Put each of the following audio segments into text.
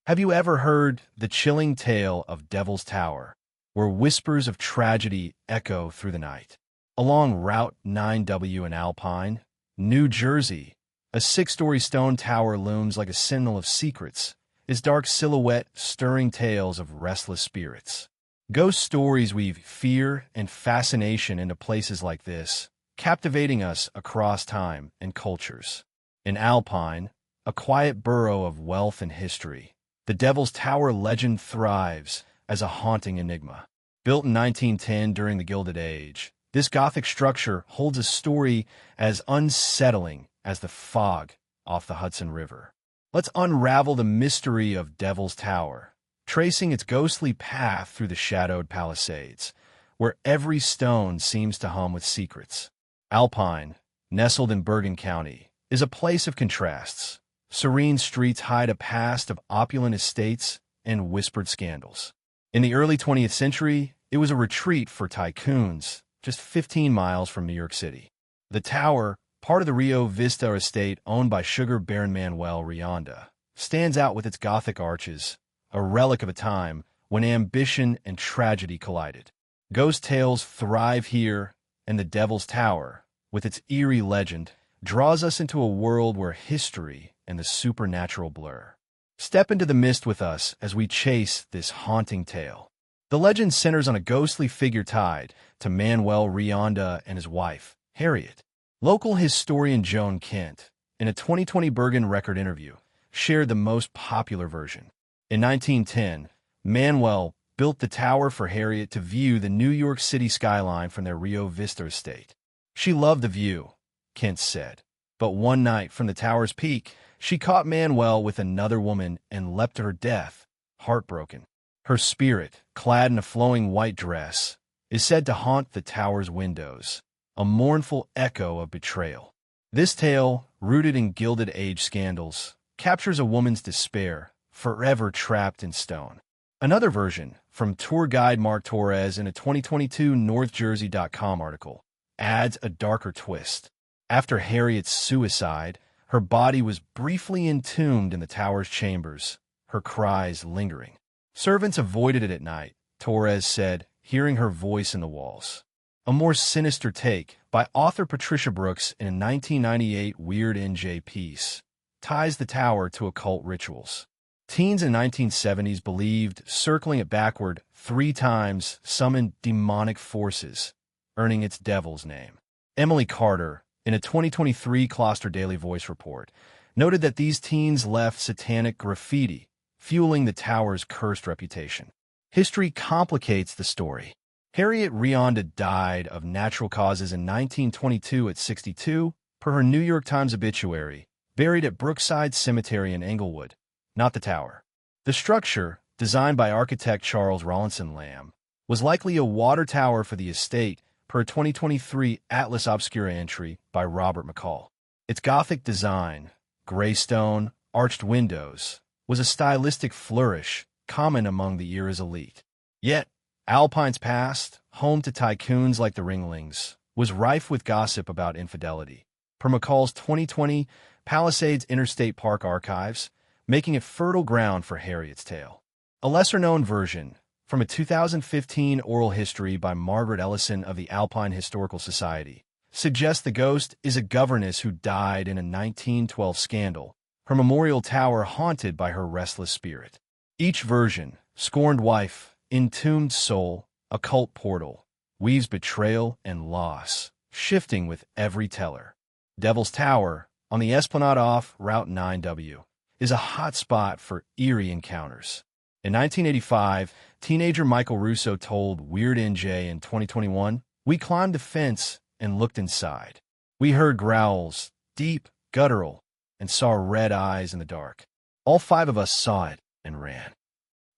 Have you ever heard the chilling tale of Devil's Tower, where whispers of tragedy echo through the night? Along Route 9W in Alpine, New Jersey, a six-story stone tower looms like a sentinel of secrets, its dark silhouette stirring tales of restless spirits. Ghost stories weave fear and fascination into places like this, captivating us across time and cultures. In Alpine, a quiet borough of wealth and history, the Devil's Tower legend thrives as a haunting enigma. Built in 1910 during the Gilded Age, this Gothic structure holds a story as unsettling as the fog off the Hudson River. Let's unravel the mystery of Devil's Tower, tracing its ghostly path through the shadowed Palisades, where every stone seems to hum with secrets. Alpine, nestled in Bergen County, is a place of contrasts. Serene streets hide a past of opulent estates and whispered scandals. In the early 20th century, it was a retreat for tycoons, just 15 miles from New York City. The tower, part of the Rio Vista estate owned by sugar baron Manuel Rionda, stands out with its Gothic arches, a relic of a time when ambition and tragedy collided. Ghost tales thrive here, and the Devil's Tower, with its eerie legend, draws us into a world where history and the supernatural blur. Step into the mist with us as we chase this haunting tale. The legend centers on a ghostly figure tied to Manuel Rionda and his wife, Harriet. Local historian Joan Kent, in a 2020 Bergen Record interview, shared the most popular version. In 1910, Manuel built the tower for Harriet to view the New York City skyline from their Rio Vista estate. She loved the view, Kent said, but one night from the tower's peak, she caught Manuel with another woman and leapt to her death, heartbroken. Her spirit, clad in a flowing white dress, is said to haunt the tower's windows, a mournful echo of betrayal. This tale, rooted in Gilded Age scandals, captures a woman's despair, forever trapped in stone. Another version, from tour guide Mark Torres in a 2022 NorthJersey.com article, adds a darker twist. After Harriet's suicide, her body was briefly entombed in the tower's chambers, her cries lingering. Servants avoided it at night, Torres said, hearing her voice in the walls. A more sinister take, by author Patricia Brooks in a 1998 Weird NJ piece, ties the tower to occult rituals. Teens in the 1970s believed circling it backward 3 times summoned demonic forces, earning its devil's name. Emily Carter, in a 2023 Closter Daily Voice report, noted that these teens left satanic graffiti, fueling the tower's cursed reputation. History complicates the story. Harriet Rionda died of natural causes in 1922 at 62, per her New York Times obituary, buried at Brookside Cemetery in Englewood, not the tower. The structure, designed by architect Charles Rawlinson Lamb, was likely a water tower for the estate, per a 2023 Atlas Obscura entry by Robert McCall. Its Gothic design, gray stone, arched windows, was a stylistic flourish common among the era's elite. Yet, Alpine's past, home to tycoons like the Ringlings, was rife with gossip about infidelity. Per McCall's 2020 Palisades Interstate Park archives, making it fertile ground for Harriet's tale. A lesser-known version, from a 2015 oral history by Margaret Ellison of the Alpine Historical Society, suggests the ghost is a governess who died in a 1912 scandal, her memorial tower haunted by her restless spirit. Each version, scorned wife, entombed soul, occult portal, weaves betrayal and loss, shifting with every teller. Devil's Tower, on the Esplanade off Route 9W, is a hot spot for eerie encounters. In 1985, teenager Michael Russo told Weird NJ in 2021, "We climbed a fence and looked inside. We heard growls, deep, guttural, and saw red eyes in the dark. All 5 of us saw it and ran."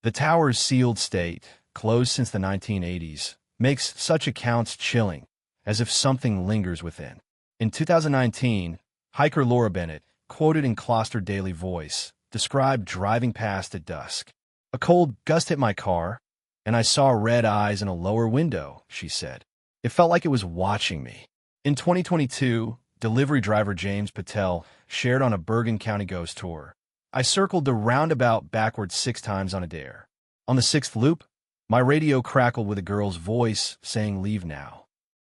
The tower's sealed state, closed since the 1980s, makes such accounts chilling, as if something lingers within. In 2019, hiker Laura Bennett, quoted in Closter Daily Voice, described driving past at dusk. "A cold gust hit my car, and I saw red eyes in a lower window," she said. "It felt like it was watching me." In 2022, delivery driver James Patel shared on a Bergen County ghost tour, I circled the roundabout backwards 6 times on a dare. On the 6th loop, my radio crackled with a girl's voice saying, "Leave now."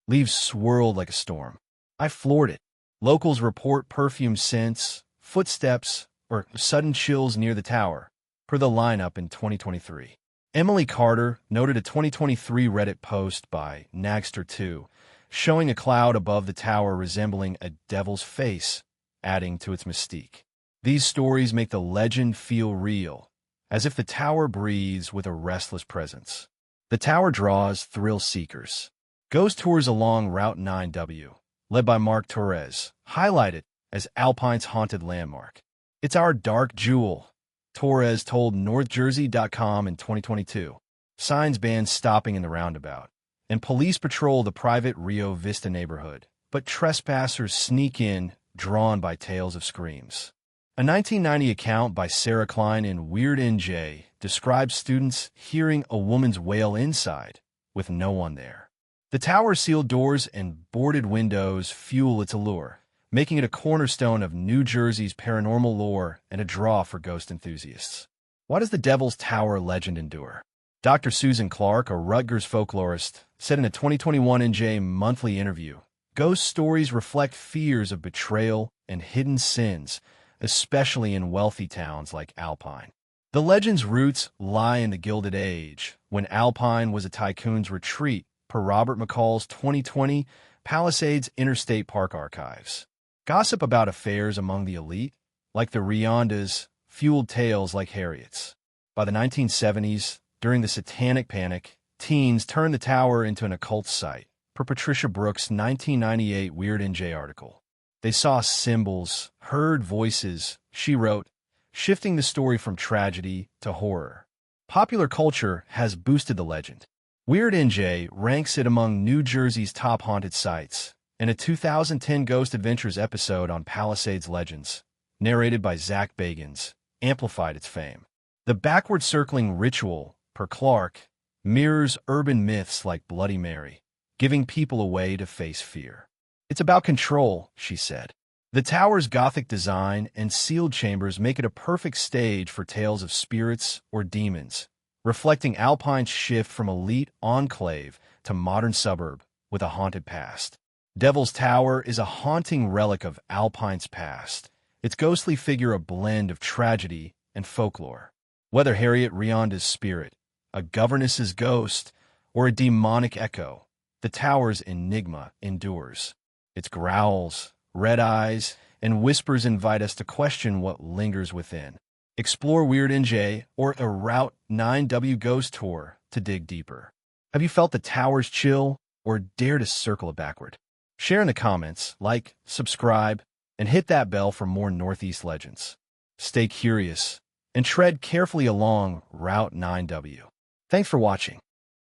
Leaves swirled like a storm. I floored it. Locals report perfume scents, footsteps, or sudden chills near the tower, per the lineup in 2023. Emily Carter noted a 2023 Reddit post by Nagster2 showing a cloud above the tower resembling a devil's face, adding to its mystique. These stories make the legend feel real, as if the tower breathes with a restless presence. The tower draws thrill seekers. Ghost tours along Route 9W, led by Mark Torres, highlight it as Alpine's haunted landmark. "It's our dark jewel," Torres told NorthJersey.com in 2022. Signs ban stopping in the roundabout, and police patrol the private Rio Vista neighborhood, but trespassers sneak in, drawn by tales of screams. A 1990 account by Sarah Klein in Weird NJ describes students hearing a woman's wail inside, with no one there. The tower's sealed doors and boarded windows fuel its allure, making it a cornerstone of New Jersey's paranormal lore and a draw for ghost enthusiasts. Why does the Devil's Tower legend endure? Dr. Susan Clark, a Rutgers folklorist, said in a 2021 NJ monthly interview, "Ghost stories reflect fears of betrayal and hidden sins, especially in wealthy towns like Alpine. The legend's roots lie in the Gilded Age, when Alpine was a tycoon's retreat, per Robert McCall's 2020 Palisades Interstate Park Archives. Gossip about affairs among the elite, like the Riondas, fueled tales like Harriet's. By the 1970s, during the Satanic Panic, teens turned the tower into an occult site, per Patricia Brooks' 1998 Weird NJ article. They saw symbols, heard voices, she wrote, shifting the story from tragedy to horror. Popular culture has boosted the legend. Weird NJ ranks it among New Jersey's top haunted sites, and a 2010 Ghost Adventures episode on Palisades legends, narrated by Zach Bagans, amplified its fame. The backward-circling ritual, per Clark, mirrors urban myths like Bloody Mary, giving people a way to face fear. "It's about control," she said. The tower's Gothic design and sealed chambers make it a perfect stage for tales of spirits or demons, reflecting Alpine's shift from elite enclave to modern suburb with a haunted past. Devil's Tower is a haunting relic of Alpine's past, its ghostly figure a blend of tragedy and folklore. Whether Harriet Rionda's spirit, a governess's ghost, or a demonic echo, the tower's enigma endures. Its growls, red eyes, and whispers invite us to question what lingers within. Explore Weird NJ or a Route 9W ghost tour to dig deeper. Have you felt the tower's chill or dare to circle it backward? Share in the comments, like, subscribe, and hit that bell for more Northeast legends. Stay curious and tread carefully along Route 9W. Thanks for watching.